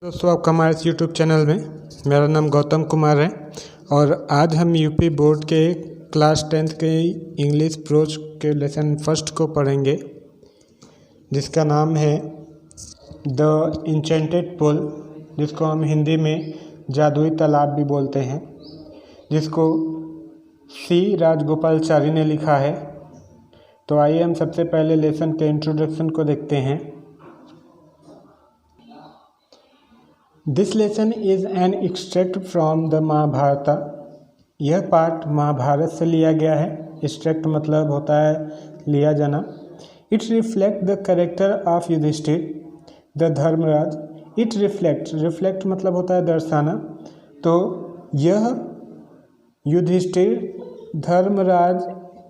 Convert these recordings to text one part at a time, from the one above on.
दोस्तों, आपका हमारे इस यूट्यूब चैनल में मेरा नाम गौतम कुमार है और आज हम यूपी बोर्ड के क्लास 10th के इंग्लिश प्रोज के लेसन फर्स्ट को पढ़ेंगे, जिसका नाम है द इंचेंटेड पूल, जिसको हम हिंदी में जादुई तालाब भी बोलते हैं, जिसको सी राजगोपालचारी ने लिखा है। तो आइए हम सबसे पहले लेसन के इंट्रोडक्शन को देखते हैं। This lesson is an extract from the Mahabharata. यह पाठ महाभारत से लिया गया है। एक्सट्रैक्ट मतलब होता है लिया जाना। It reflect the character of Yudhishthira the Dharmaraj. It reflect मतलब होता है दर्शाना। तो यह युधिष्ठिर धर्मराज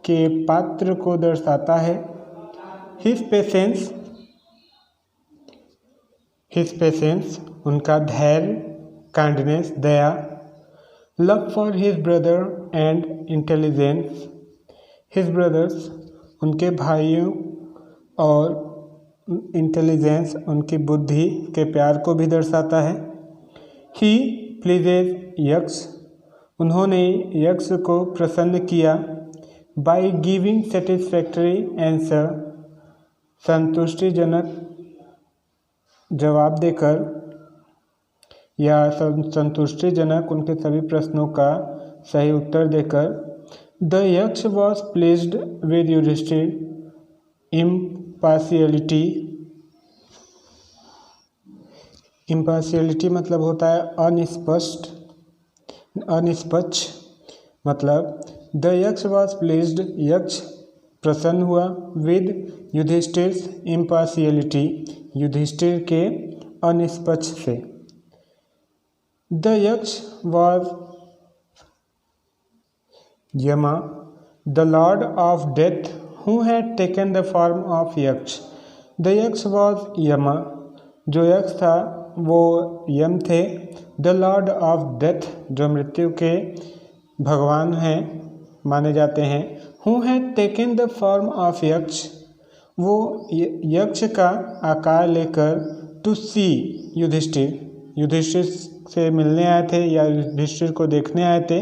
के पात्र को दर्शाता है। हिज पेशेंस उनका धैर्य, kindness Daya, love for his brother and intelligence. His brothers उनके भाइयों और इंटेलिजेंस उनकी बुद्धि के प्यार को भी दर्शाता है। ही प्लीजेज यक्ष, उन्होंने यक्ष को प्रसन्न किया। बाय गिविंग सेटिस्फैक्टरी आंसर, संतुष्टिजनक जवाब देकर या संतुष्टिजनक उनके सभी प्रश्नों का सही उत्तर देकर। The yaksha was pleased with Yudhishthira impartiality मतलब होता है अनिष्पक्ष मतलब द यक्ष वॉज प्लीज्ड, यक्ष प्रसन्न हुआ, विद युधिष्ठिर इम्पार्शियलिटी, युधिष्ठिर के अनिष्पक्ष से। द यक्ष वॉज यमा, the Lord of death who had taken the form of यक्ष। द यक्ष वॉज यमा, जो यक्ष था वो यम थे। द लॉर्ड ऑफ डेथ, जो मृत्यु के भगवान हैं माने जाते हैं। Who had taken the form of यक्ष, वो यक्ष का आकार लेकर टू सी युधिष्ठिर से मिलने आए थे या युधिष्ठिर को देखने आए थे।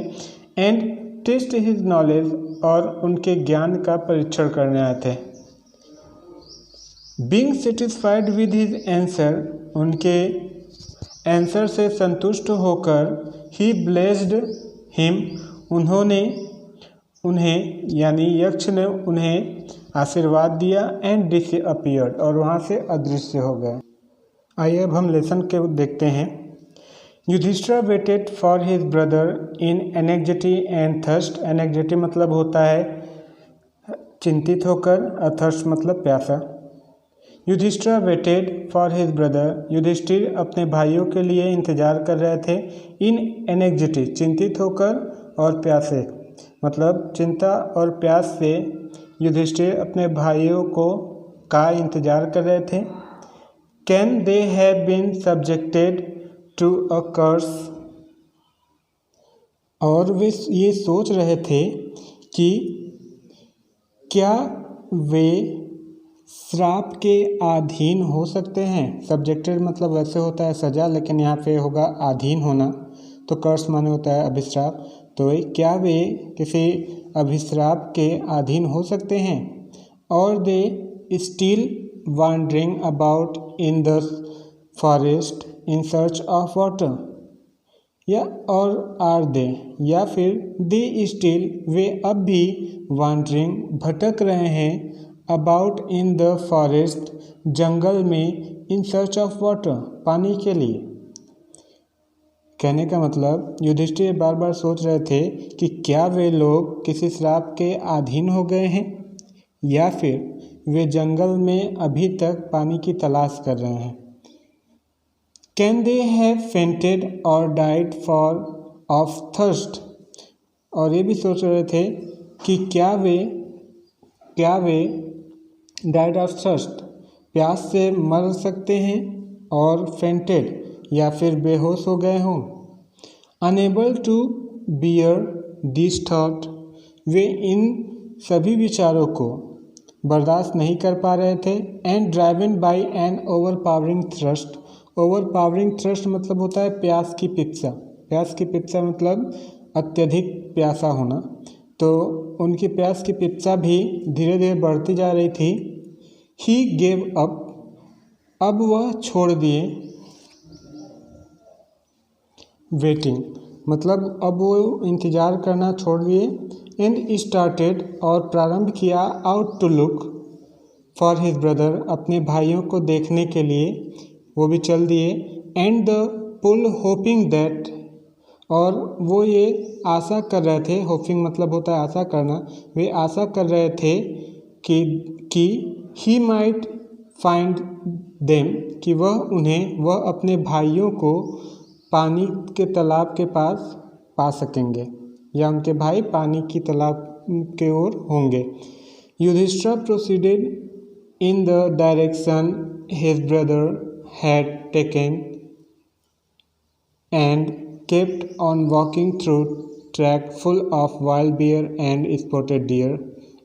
एंड टेस्ट हिज नॉलेज, और उनके ज्ञान का परीक्षण करने आए थे। Being satisfied with his answer, उनके आंसर से संतुष्ट होकर। ही ब्लेस्ड हिम, उन्हें यानी यक्ष ने उन्हें आशीर्वाद दिया। एंड डिसअपीयर्ड, और वहाँ से अदृश्य हो गए। आइए अब हम लेसन के देखते हैं। Yudhishthira waited for his brother in anxiety and thirst. Anxiety मतलब होता है चिंतित होकर, और थर्स्ट मतलब प्यासा। Yudhishthira waited for his brother, Yudhishthira अपने भाइयों के लिए इंतजार कर रहे थे। इन एनेक्सिटी चिंतित होकर, और प्यासे मतलब चिंता और प्यास से युधिष्ठिर अपने भाइयों का इंतजार कर रहे थे। Can they have been subjected to a curse, और वे ये सोच रहे थे कि क्या वे श्राप के अधीन हो सकते हैं। सब्जेक्टेड मतलब वैसे होता है सजा, लेकिन यहाँ पे होगा अधीन होना। तो कर्स माने होता है अभिश्राप। तो क्या वे किसी अभिश्राप के अधीन हो सकते हैं। और they still wandering about in the forest in search of water, या और आर दे, या फिर दे स्टिल, वे अब भी वॉन्डरिंग भटक रहे हैं। अबाउट इन द फॉरेस्ट, जंगल में। इन सर्च ऑफ वाटर, पानी के लिए। कहने का मतलब युधिष्ठिर बार बार सोच रहे थे कि क्या वे लोग किसी श्राप के अधीन हो गए हैं, या फिर वे जंगल में अभी तक पानी की तलाश कर रहे हैं। कैन दे हैव फेंटेड और डाइड फॉर ऑफ थर्स्ट, और ये भी सोच रहे थे कि क्या वे डाइड ऑफ थर्स्ट, प्यास से मर सकते हैं, और फेंटेड या फिर बेहोश हो गए हों। Unable to bear this thought, वे इन सभी विचारों को बर्दाश्त नहीं कर पा रहे थे। And driven by an overpowering thrust, overpowering thrust मतलब होता है प्यास की पिप्सा। प्यास की पिप्सा मतलब अत्यधिक प्यासा होना। तो उनकी प्यास की पिप्सा भी धीरे धीरे बढ़ती जा रही थी। ही गेव अप, अब वह छोड़ दिए। वेटिंग मतलब अब वो इंतज़ार करना छोड़ दिए। एंड स्टार्टेड और प्रारंभ किया out to look for his brother, अपने भाइयों को देखने के लिए वो भी चल दिए। And the pool hoping that, और वो ये आशा कर रहे थे, होपिंग मतलब होता है आशा करना, वे आशा कर रहे थे कि ही माइट फाइंड देम, कि वह अपने भाइयों को पानी के तालाब के पास पा सकेंगे या उनके भाई पानी की तालाब के ओर होंगे। Yudhishthira proceeded in the direction his brother had taken and kept on walking through track full of wild bear and spotted deer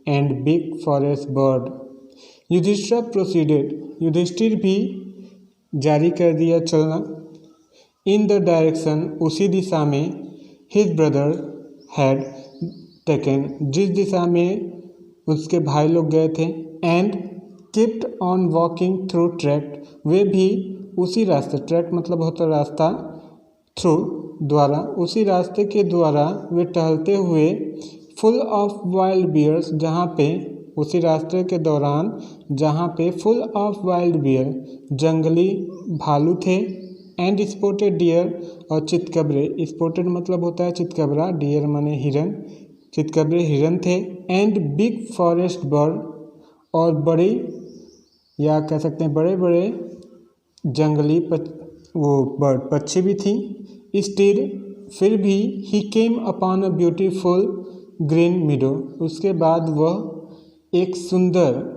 and big forest bird. Yudhishthira proceeded, Yudhishthira भी जारी कर दिया चलना। in the direction, उसी दिशा में, his brother had taken, जिस दिशा में उसके भाई लोग गए थे। and kept on walking through track, वे भी उसी रास्ते, ट्रैक मतलब होता रास्ता, थ्रू द्वारा, उसी रास्ते के द्वारा वे टहलते हुए, फुल ऑफ वाइल्ड बियर्स, जहाँ पे उसी रास्ते के दौरान जहाँ पे फुल ऑफ वाइल्ड बियर जंगली भालू थे। एंड स्पॉटेड डियर, और चितकबरे, स्पॉटेड मतलब होता है चितकबरा, डियर माने हिरन, चितकबरे हिरन थे। एंड बिग फॉरेस्ट बर्ड, और बड़ी या कह सकते हैं बड़े बड़े जंगली बर्ड पक्षी भी थी। स्टिल, फिर भी, he came upon a beautiful green meadow, उसके बाद वह एक सुंदर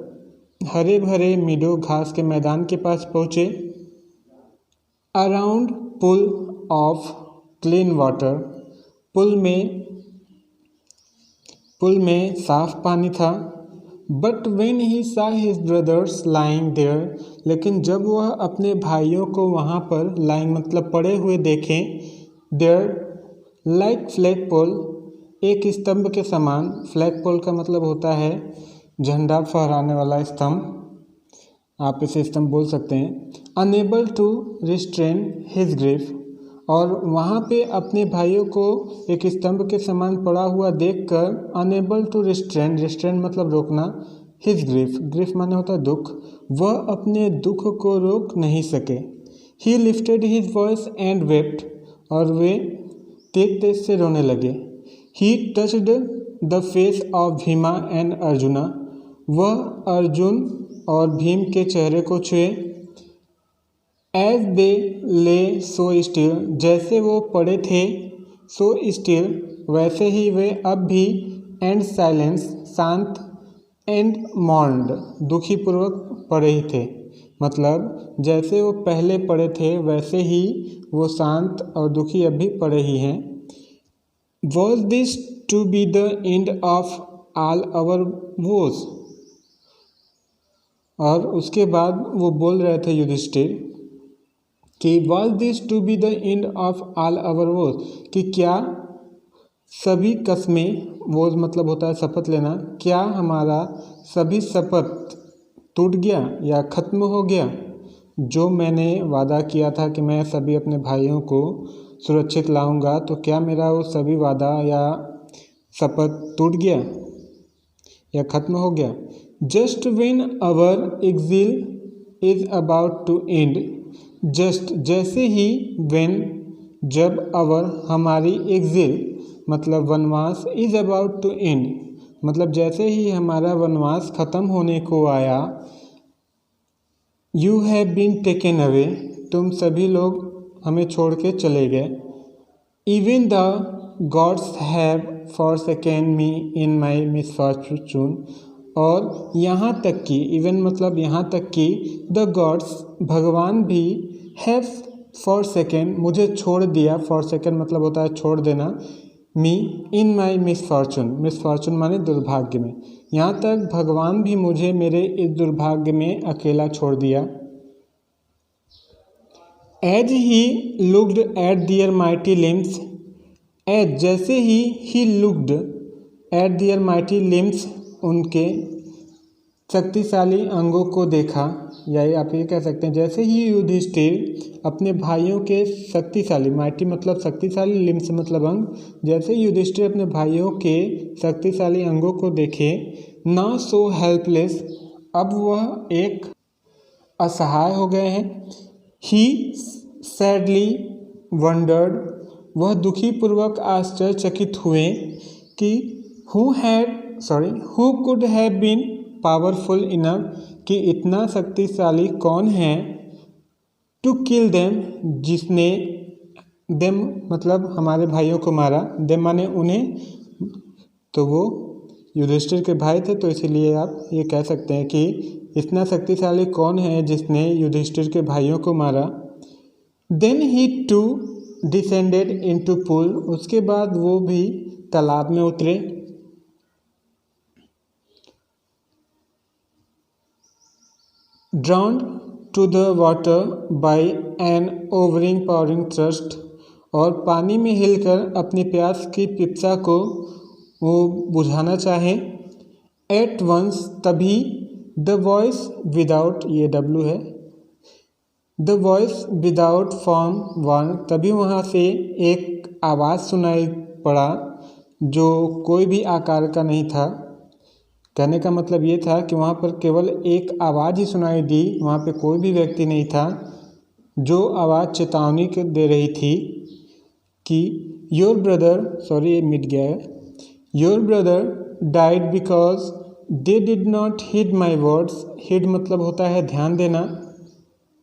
हरे भरे मीडो घास के मैदान के पास पहुँचे। Around pool of clean water, pool में साफ पानी था। बट वेन ही सा हिज ब्रदर्स लाइंग देयर, लेकिन जब वह अपने भाइयों को वहाँ पर लाइंग मतलब पड़े हुए देखें, देयर लाइक फ्लैग पोल, एक स्तंभ के समान, फ्लैग पोल का मतलब होता है झंडा फहराने वाला स्तंभ, आप इसे स्तंभ बोल सकते हैं। Unable to restrain his grief, और वहाँ पे अपने भाइयों को एक स्तंभ के समान पड़ा हुआ देखकर अनेबल टू रिस्ट्रेन मतलब रोकना, हिज ग्रीफ माने होता है दुख, वह अपने दुख को रोक नहीं सके। ही lifted his voice and wept, और वे तेज तेज से रोने लगे। ही touched the face of Bhima and arjuna, वह अर्जुन और भीम के चेहरे को छुए। एज दे ले सो स्टिल, जैसे वो पड़े थे, सो स्टिल वैसे ही वे अब भी, एंड साइलेंस शांत, एंड मॉर्न्ड दुखी पूर्वक पड़े ही थे, मतलब जैसे वो पहले पड़े थे वैसे ही वो शांत और दुखी अब भी पड़े ही हैं। Was this to be the end of all our woes, और उसके बाद वो बोल रहे थे युधिष्ठिर कि was this to be the end of all our woes, कि क्या सभी कस्में, वोज मतलब होता है शपथ लेना, क्या हमारा सभी शपथ टूट गया या ख़त्म हो गया। जो मैंने वादा किया था कि मैं सभी अपने भाइयों को सुरक्षित लाऊंगा, तो क्या मेरा वो सभी वादा या शपथ टूट गया या ख़त्म हो गया। Just when our exile is about to end, just जैसे ही, व्हेन जब, आवर हमारी, एक्सिल मतलब वनवास, इज़ अबाउट टू एंड मतलब जैसे ही हमारा वनवास ख़त्म होने को आया। You have been taken away, तुम सभी लोग हमें छोड़ के चले गए। Even the gods have forsaken me in my misfortune, और यहाँ तक कि, इवन मतलब यहाँ तक कि, द गॉड्स भगवान भी, हैव फॉरसेकन मुझे छोड़ दिया, फॉरसेकन मतलब होता है छोड़ देना, मी इन माई मिसफॉर्चून माने दुर्भाग्य में, यहाँ तक भगवान भी मुझे मेरे इस दुर्भाग्य में अकेला छोड़ दिया। As he looked at their mighty limbs, as जैसे ही looked at their mighty limbs, उनके शक्तिशाली अंगों को देखा, या आप ये कह सकते हैं जैसे ही युधिष्ठिर अपने भाइयों के शक्तिशाली, माइटी मतलब शक्तिशाली, लिम्स मतलब अंग, जैसे ही युधिष्ठिर अपने भाइयों के शक्तिशाली अंगों को देखे, नाउ सो हेल्पलेस, अब वह एक असहाय हो गए हैं। ही सैडली वंडर्ड, वह दुखी पूर्वक आश्चर्यचकित हुए कि who could have been powerful enough, कि इतना शक्तिशाली कौन है, टू किल देम, जिसने, देम मतलब हमारे भाइयों को मारा, देम माने उन्हें, तो वो युधिष्ठिर के भाई थे, तो इसीलिए आप ये कह सकते हैं कि इतना शक्तिशाली कौन है जिसने युधिष्ठिर के भाइयों को मारा। Then he too descended into pool, उसके बाद वो भी तालाब में उतरे। Drowned to the water by an overpowering thrust, और पानी में हिलकर अपनी प्यास की पिपासा को वो बुझाना चाहे। एट वंस, तभी, द वॉइस विदाउट, ये W है, the voice without form one, तभी वहाँ से एक आवाज़ सुनाई पड़ा जो कोई भी आकार का नहीं था। कहने का मतलब ये था कि वहाँ पर केवल एक आवाज़ ही सुनाई दी, वहाँ पे कोई भी व्यक्ति नहीं था। जो आवाज़ चेतावनी दे रही थी कि योर ब्रदर, सॉरी ये मिट गया है, your brother died because they did not heed my words, heed मतलब होता है ध्यान देना,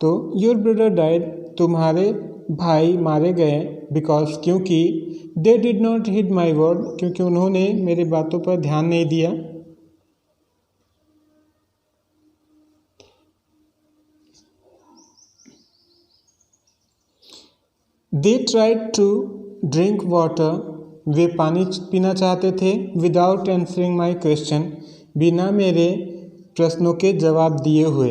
तो योर ब्रदर डाइड, तुम्हारे भाई मारे गए, बिकॉज क्योंकि, they did not heed my word, क्योंकि उन्होंने मेरी बातों पर ध्यान नहीं दिया। They tried to drink water, वे पानी पीना चाहते थे। विदाउट आंसरिंग माई क्वेश्चन, बिना मेरे प्रश्नों के जवाब दिए हुए।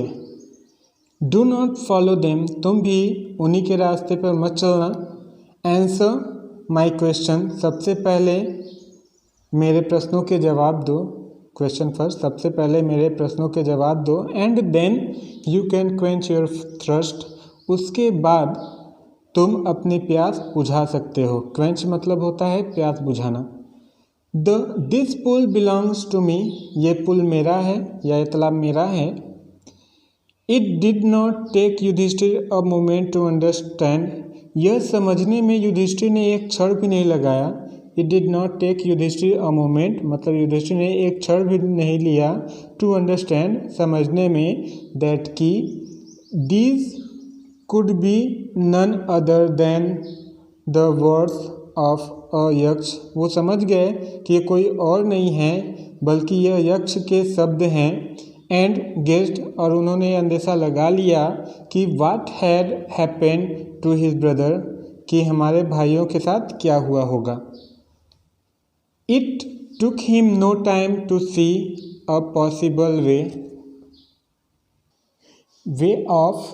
डू नॉट फॉलो देम, तुम भी उन्हीं के रास्ते पर मत चलना। आंसर माई क्वेश्चन, सबसे पहले मेरे प्रश्नों के जवाब दो। क्वेश्चन फर्स्ट, सबसे पहले मेरे प्रश्नों के जवाब दो। And then you can quench your thrust, उसके बाद तुम अपनी प्यास बुझा सकते हो। क्वेंच मतलब होता है प्यास बुझाना। This pool belongs to me, ये पुल मेरा है या ये तालाब मेरा है। It did not take Yudhishthira a moment to understand, यह समझने में युधिष्ठिर ने एक क्षण भी नहीं लगाया। It did not take Yudhishthira a moment मतलब युधिष्ठिर ने एक क्षण भी नहीं लिया टू अंडरस्टैंड समझने में, दैट की these could be none other than the words of a यक्ष, वो समझ गए कि ये कोई और नहीं है बल्कि यह यक्ष के शब्द हैं। एंड गेस्ड, और उन्होंने अंदेशा लगा लिया कि what had happened to his brother, कि हमारे भाइयों के साथ क्या हुआ होगा। It took him no time to see a possible way of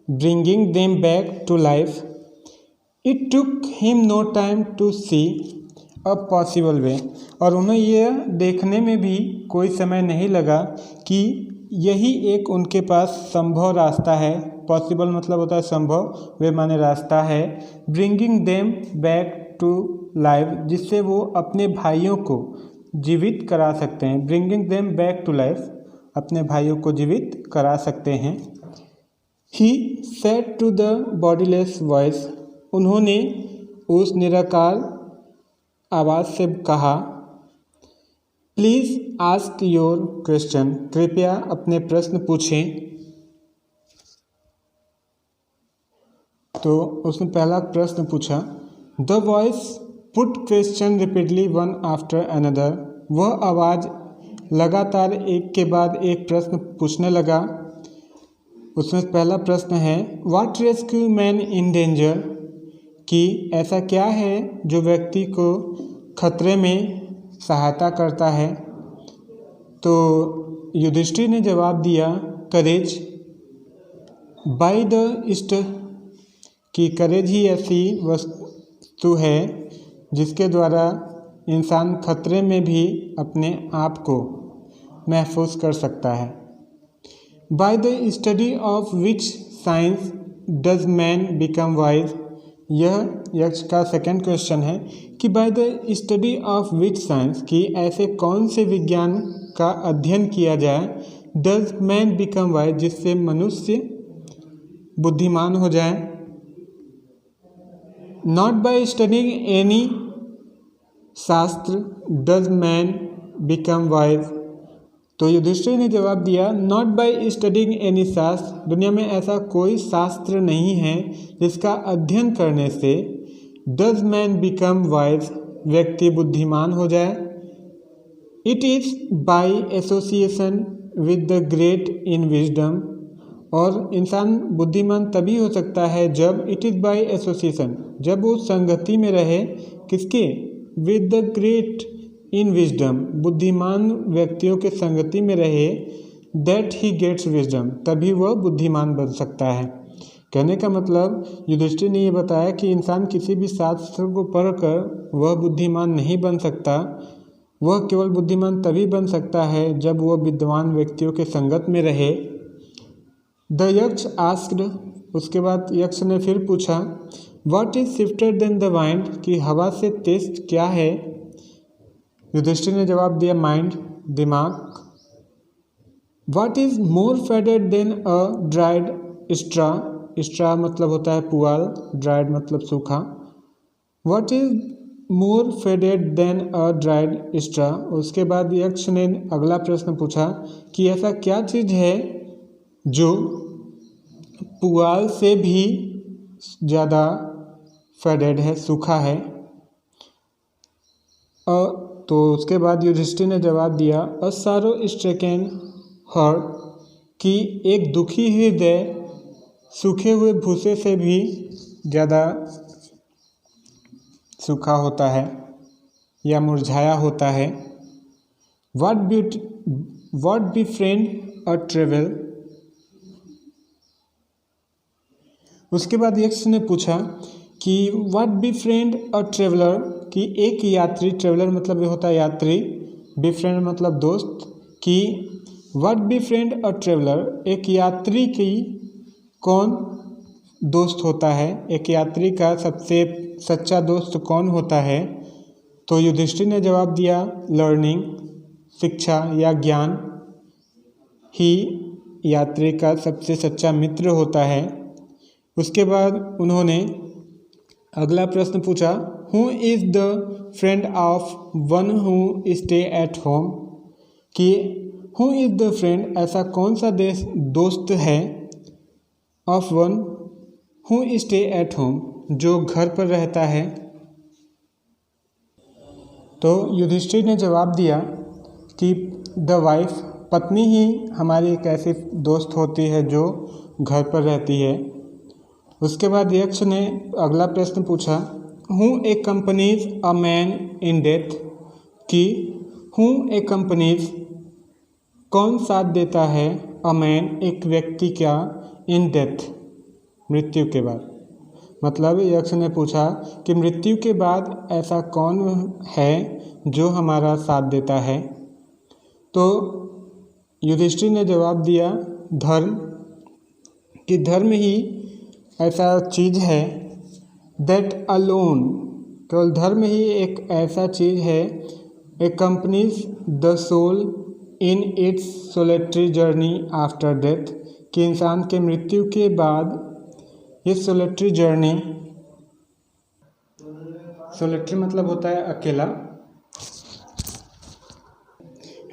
bringing them back to life. It took him no time to see a possible way, और उन्हें यह देखने में भी कोई समय नहीं लगा कि यही एक उनके पास संभव रास्ता है। पॉसिबल मतलब होता है संभव, वे माने रास्ता है। Bringing them back to life, जिससे वो अपने भाइयों को जीवित करा सकते हैं। Bringing them back to life, अपने भाइयों को जीवित करा सकते हैं। He said to the bodiless voice, उन्होंने उस निराकार आवाज़ से कहा, प्लीज़ आस्क योर क्वेश्चन, कृपया अपने प्रश्न पूछें। तो उसने पहला प्रश्न पूछा। The voice put question repeatedly one after another, वह आवाज़ लगातार एक के बाद एक प्रश्न पूछने लगा। उसमें पहला प्रश्न है what rescue man in danger, कि ऐसा क्या है जो व्यक्ति को खतरे में सहायता करता है। तो युधिष्ठिर ने जवाब दिया, करेज। बाय द कि करेज ही ऐसी वस्तु है जिसके द्वारा इंसान खतरे में भी अपने आप को महफूज कर सकता है। By the study of which science does man become wise, यह यक्ष का सेकंड क्वेश्चन है कि by the study of which science, कि ऐसे कौन से विज्ञान का अध्ययन किया जाए, डज मैन बिकम वाइज, जिससे मनुष्य बुद्धिमान हो जाए। नॉट बाय स्टडिंग एनी शास्त्र डज मैन बिकम वाइज, तो युधिष्ठिर ने जवाब दिया नॉट बाय स्टडिंग एनी शास्त्र, दुनिया में ऐसा कोई शास्त्र नहीं है जिसका अध्ययन करने से डज मैन बिकम वाइज, व्यक्ति बुद्धिमान हो जाए। It is by association with the great in wisdom, और इंसान बुद्धिमान तभी हो सकता है जब इट इज़ बाय एसोसिएशन, जब वो संगति में रहे, किसके, with the great in wisdom, बुद्धिमान व्यक्तियों के संगति में रहे, दैट ही गेट्स विजडम, तभी वह बुद्धिमान बन सकता है। कहने का मतलब युधिष्ठिर ने ये बताया कि इंसान किसी भी शास्त्र को पढ़कर वह बुद्धिमान नहीं बन सकता, वह केवल बुद्धिमान तभी बन सकता है जब वह विद्वान व्यक्तियों के संगत में रहे। द यक्ष आस्क्ड, उसके बाद यक्ष ने फिर पूछा what is swifter than the wind, कि हवा से तेज क्या है। युधिष्ठिर ने जवाब दिया माइंड, दिमाग। What is more faded than a dried straw, straw मतलब होता है पुआल, ड्राइड मतलब सूखा। What is more faded than a dried straw, उसके बाद यक्ष ने अगला प्रश्न पूछा कि ऐसा क्या चीज़ है जो पुआल से भी ज़्यादा फेडेड है, सूखा है। तो उसके बाद युधिष्ठिर ने जवाब दिया अ सारो स्ट्रेकन हर, कि एक दुखी हृदय सूखे हुए भूसे से भी ज़्यादा सूखा होता है या मुरझाया होता है। What be friend a travel, उसके बाद यक्ष ने पूछा कि what be friend a traveller, कि एक यात्री, ट्रेवलर मतलब ये होता है यात्री, बी फ्रेंड मतलब दोस्त, कि what be friend a traveller, एक यात्री की कौन दोस्त होता है, एक यात्री का सबसे सच्चा दोस्त कौन होता है। तो युधिष्ठिर ने जवाब दिया लर्निंग, शिक्षा या ज्ञान ही यात्री का सबसे सच्चा मित्र होता है। उसके बाद उन्होंने अगला प्रश्न पूछा who is the friend of one who stay at home, कि हु इज़ द फ्रेंड, ऐसा कौन सा दोस्त है, of one who stay at home, जो घर पर रहता है। तो युधिष्ठिर ने जवाब दिया कि द वाइफ, पत्नी ही हमारी एक ऐसी दोस्त होती है जो घर पर रहती है। उसके बाद यक्ष ने अगला प्रश्न पूछा who A companies a man in death, कि हु ए कंपनीज कौन साथ देता है, अ मैन एक व्यक्ति क्या, इन डेथ मृत्यु के बाद। मतलब यक्ष ने पूछा कि मृत्यु के बाद ऐसा कौन है जो हमारा साथ देता है। तो युधिष्ठिर ने जवाब दिया धर्म, कि धर्म ही ऐसा चीज़ है, दैट अलोन, केवल धर्म ही एक ऐसा चीज़ है, accompanies the soul in its solitary journey after death, कि इंसान के मृत्यु के बाद ये सोलेटरी जर्नी, सोलेटरी मतलब होता है अकेला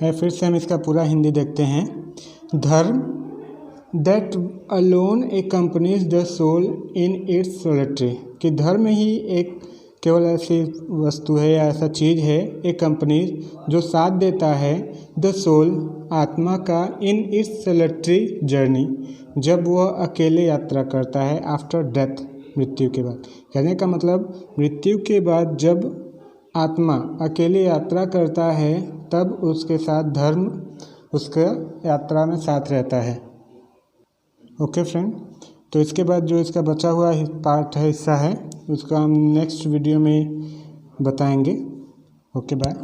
है। फिर से हम इसका पूरा हिंदी देखते हैं। Dharma that alone accompanies the soul in its solitary, कि धर्म ही एक केवल ऐसी वस्तु है या ऐसा चीज़ है, एक कंपनी जो साथ देता है द सोल आत्मा का, इन इट्स सोलेटरी जर्नी, जब वह अकेले यात्रा करता है, आफ्टर डेथ मृत्यु के बाद। कहने का मतलब मृत्यु के बाद जब आत्मा अकेले यात्रा करता है तब उसके साथ धर्म उसके यात्रा में साथ रहता है। ओके फ्रेंड, तो इसके बाद जो इसका बचा हुआ पार्ट है, हिस्सा है, उसका हम नेक्स्ट वीडियो में बताएंगे। Okay bye.